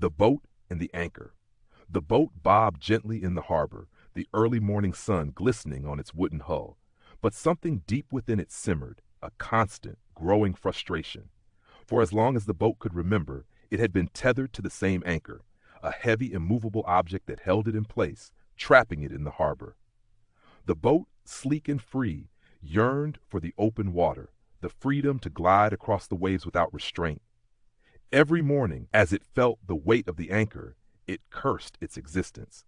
The boat and the anchor. The boat bobbed gently in the harbor, the early morning sun glistening on its wooden hull. But something deep within it simmered, a constant, growing frustration. For as long as the boat could remember, it had been tethered to the same anchor, a heavy, immovable object that held it in place, trapping it in the harbor. The boat, sleek and free, yearned for the open water, the freedom to glide across the waves without restraint. Every morning, as it felt the weight of the anchor, it cursed its existence.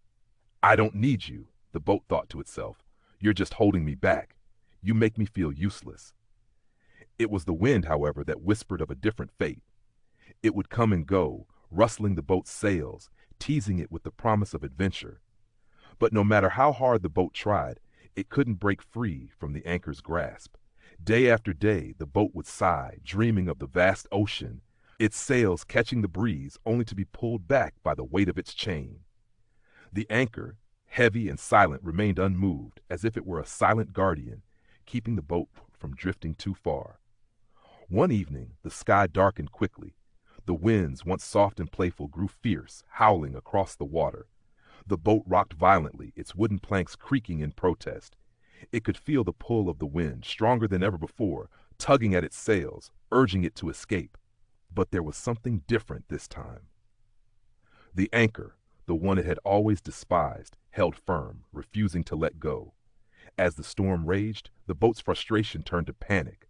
"I don't need you," the boat thought to itself. "You're just holding me back. You make me feel useless." It was the wind, however, that whispered of a different fate. It would come and go, rustling the boat's sails, teasing it with the promise of adventure. But no matter how hard the boat tried, it couldn't break free from the anchor's grasp. Day after day, the boat would sigh, dreaming of the vast ocean, its sails catching the breeze only to be pulled back by the weight of its chain. The anchor, heavy and silent, remained unmoved, as if it were a silent guardian, keeping the boat from drifting too far. One evening, the sky darkened quickly. The winds, once soft and playful, grew fierce, howling across the water. The boat rocked violently, its wooden planks creaking in protest. It could feel the pull of the wind, stronger than ever before, tugging at its sails, urging it to escape. But there was something different this time. The anchor, the one it had always despised, held firm, refusing to let go. As the storm raged, the boat's frustration turned to panic.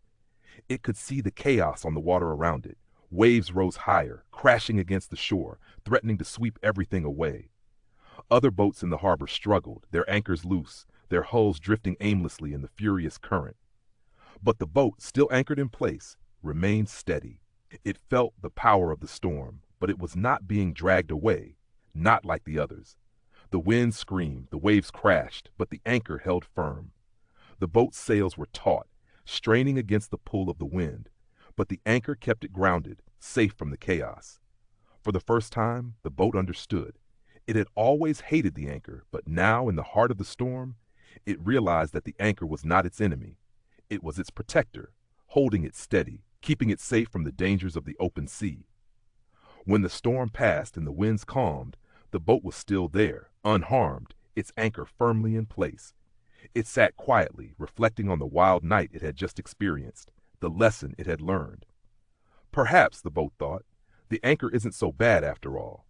It could see the chaos on the water around it. Waves rose higher, crashing against the shore, threatening to sweep everything away. Other boats in the harbor struggled, their anchors loose, their hulls drifting aimlessly in the furious current. But the boat, still anchored in place, remained steady. It felt the power of the storm, but it was not being dragged away, not like the others. The wind screamed, the waves crashed, but the anchor held firm. The boat's sails were taut, straining against the pull of the wind, but the anchor kept it grounded, safe from the chaos. For the first time, the boat understood. It had always hated the anchor, but now, in the heart of the storm, it realized that the anchor was not its enemy. It was its protector, holding it steady, keeping it safe from the dangers of the open sea. When the storm passed and the winds calmed, the boat was still there, unharmed, its anchor firmly in place. It sat quietly, reflecting on the wild night it had just experienced, the lesson it had learned. Perhaps, the boat thought, the anchor isn't so bad after all.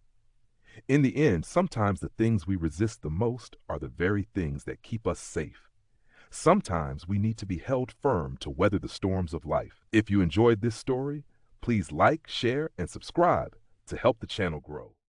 In the end, sometimes the things we resist the most are the very things that keep us safe. Sometimes we need to be held firm to weather the storms of life. If you enjoyed this story, please like, share, and subscribe to help the channel grow.